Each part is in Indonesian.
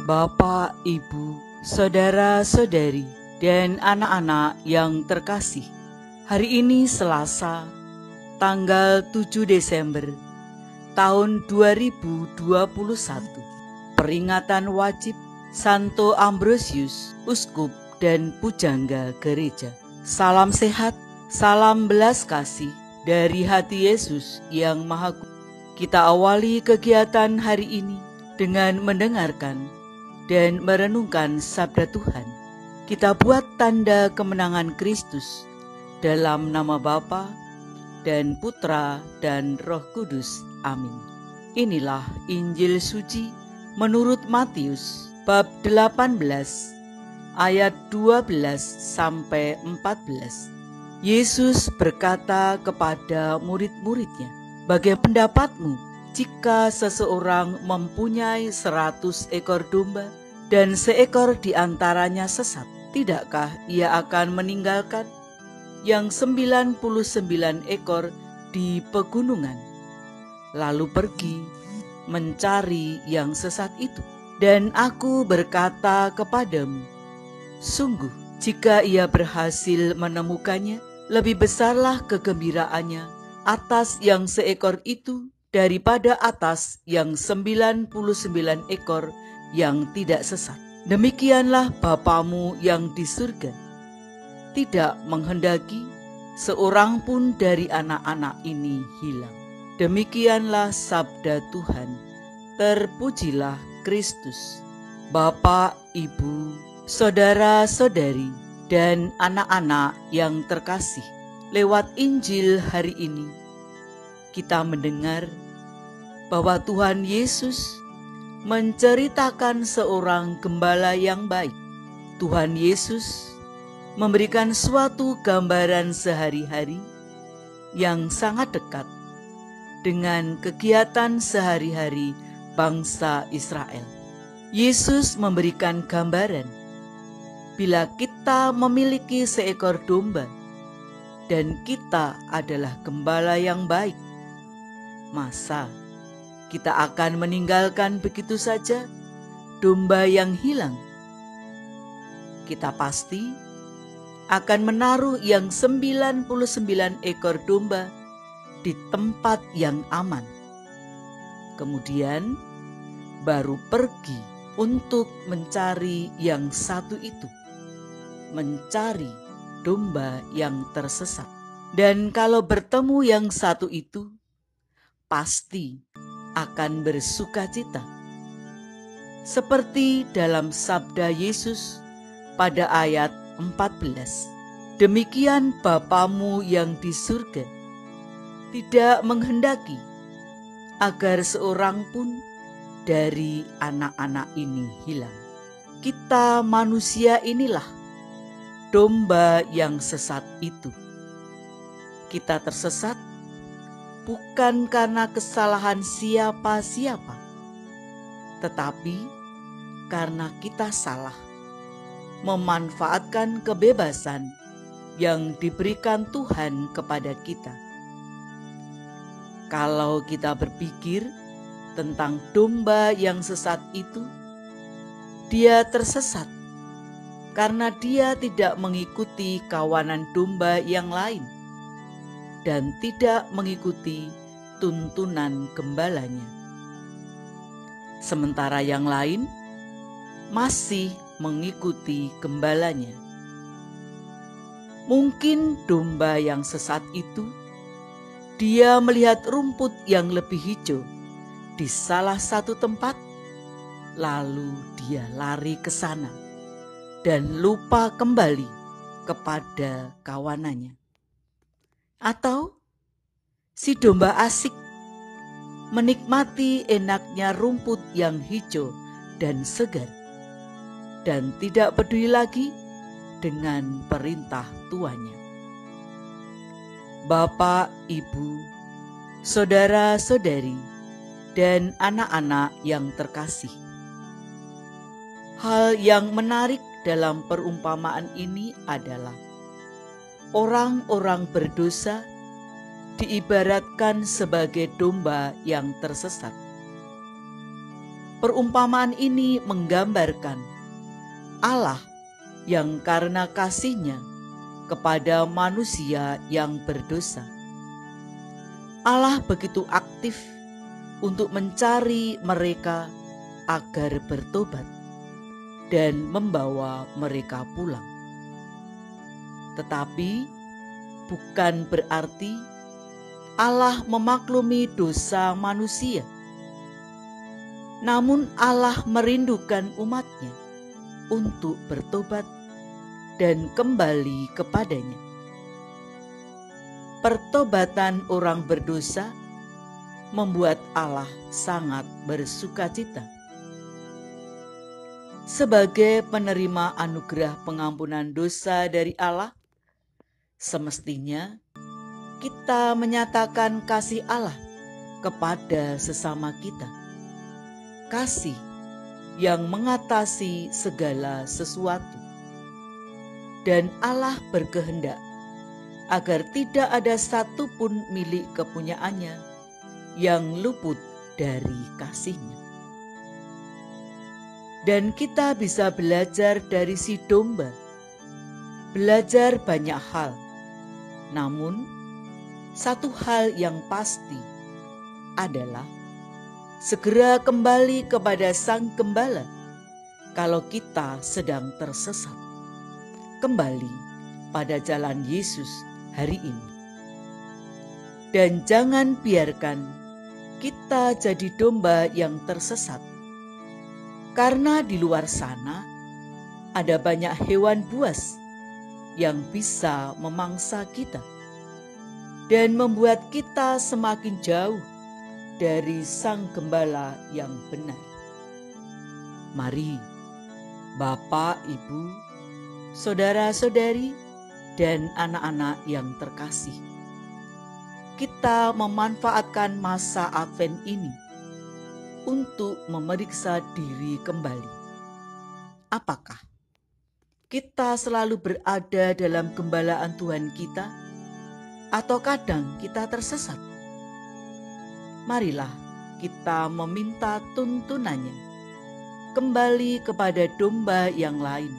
Bapak, Ibu, saudara-saudari, dan anak-anak yang terkasih, hari ini Selasa, tanggal 7 Desember tahun 2021, peringatan wajib Santo Ambrosius, Uskup dan Pujangga Gereja. Salam sehat, salam belas kasih dari hati Yesus yang Maha Kuasa. Kita awali kegiatan hari ini dengan mendengarkan dan merenungkan sabda Tuhan. Kita buat tanda kemenangan Kristus dalam nama Bapa dan Putra dan Roh Kudus. Amin. Inilah Injil suci menurut Matius bab 18 ayat 12 sampai 14. Yesus berkata kepada murid-muridnya, "Bagaimana pendapatmu jika seseorang mempunyai 100 ekor domba dan seekor di antaranya sesat? Tidakkah ia akan meninggalkan yang 99 ekor di pegunungan, lalu pergi mencari yang sesat itu? Dan aku berkata kepadamu, sungguh jika ia berhasil menemukannya, lebih besarlah kegembiraannya atas yang seekor itu daripada atas yang 99 ekor yang tidak sesat. Demikianlah Bapamu yang di surga tidak menghendaki seorang pun dari anak-anak ini hilang." Demikianlah sabda Tuhan. Terpujilah Kristus. Bapak, Ibu, saudara-saudari, dan anak-anak yang terkasih, lewat Injil hari ini kita mendengar bahwa Tuhan Yesus menceritakan seorang gembala yang baik. Tuhan Yesus memberikan suatu gambaran sehari-hari yang sangat dekat dengan kegiatan sehari-hari bangsa Israel. Yesus memberikan gambaran, bila kita memiliki seekor domba dan kita adalah gembala yang baik, masa kita akan meninggalkan begitu saja domba yang hilang? Kita pasti akan menaruh yang 99 ekor domba di tempat yang aman. Kemudian baru pergi untuk mencari yang satu itu, mencari domba yang tersesat. Dan kalau bertemu yang satu itu, pasti akan bersukacita. Seperti dalam sabda Yesus pada ayat 14, "Demikian Bapamu yang di surga tidak menghendaki agar seorang pun dari anak-anak ini hilang." Kita manusia inilah domba yang sesat itu. Kita tersesat bukan karena kesalahan siapa-siapa, tetapi karena kita salah memanfaatkan kebebasan yang diberikan Tuhan kepada kita. Kalau kita berpikir tentang domba yang sesat itu, dia tersesat karena dia tidak mengikuti kawanan domba yang lain dan tidak mengikuti tuntunan gembalanya. Sementara yang lain masih mengikuti gembalanya. Mungkin domba yang sesat itu, dia melihat rumput yang lebih hijau di salah satu tempat, lalu dia lari ke sana dan lupa kembali kepada kawanannya. Atau si domba asik menikmati enaknya rumput yang hijau dan segar dan tidak peduli lagi dengan perintah tuannya. Bapak, Ibu, saudara-saudari, dan anak-anak yang terkasih, hal yang menarik dalam perumpamaan ini adalah orang-orang berdosa diibaratkan sebagai domba yang tersesat. Perumpamaan ini menggambarkan Allah yang karena kasih-Nya kepada manusia yang berdosa. Allah begitu aktif untuk mencari mereka agar bertobat dan membawa mereka pulang. Tetapi bukan berarti Allah memaklumi dosa manusia. Namun Allah merindukan umat-Nya untuk bertobat dan kembali kepadanya. Pertobatan orang berdosa membuat Allah sangat bersukacita. Sebagai penerima anugerah pengampunan dosa dari Allah, semestinya kita menyatakan kasih Allah kepada sesama kita. Kasih yang mengatasi segala sesuatu. Dan Allah berkehendak agar tidak ada satupun milik kepunyaannya yang luput dari kasih-Nya. Dan kita bisa belajar dari si domba, belajar banyak hal. Namun, satu hal yang pasti adalah segera kembali kepada Sang Gembala kalau kita sedang tersesat. Kembali pada jalan Yesus hari ini. Dan jangan biarkan kita jadi domba yang tersesat. Karena di luar sana ada banyak hewan buas yang bisa memangsa kita dan membuat kita semakin jauh dari Sang Gembala yang benar. Mari, Bapak, Ibu, saudara-saudari, dan anak-anak yang terkasih, kita memanfaatkan masa Advent ini untuk memeriksa diri kembali. Apakah kita selalu berada dalam gembalaan Tuhan kita, atau kadang kita tersesat? Marilah kita meminta tuntunannya kembali kepada domba yang lain,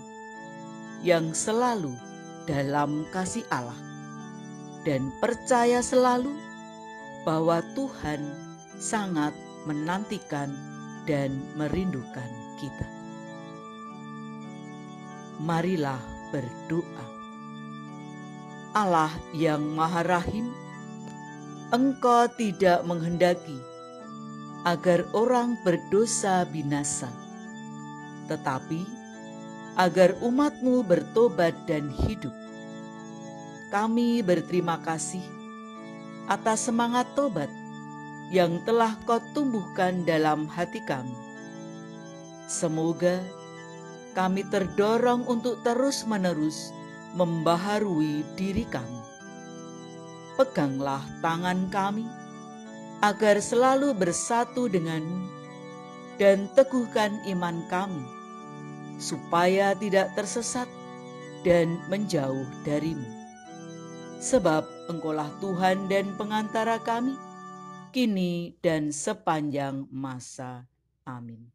yang selalu dalam kasih Allah, dan percaya selalu bahwa Tuhan sangat menantikan dan merindukan kita. Marilah berdoa. Allah yang Maha Rahim, Engkau tidak menghendaki agar orang berdosa binasa, tetapi agar umat-Mu bertobat dan hidup. Kami berterima kasih atas semangat tobat yang telah Kau tumbuhkan dalam hati kami. Semoga kami terdorong untuk terus-menerus membaharui diri kami. Peganglah tangan kami agar selalu bersatu denganmu dan teguhkan iman kami, supaya tidak tersesat dan menjauh dari-Mu. Sebab Engkaulah Tuhan dan pengantara kami, kini dan sepanjang masa. Amin.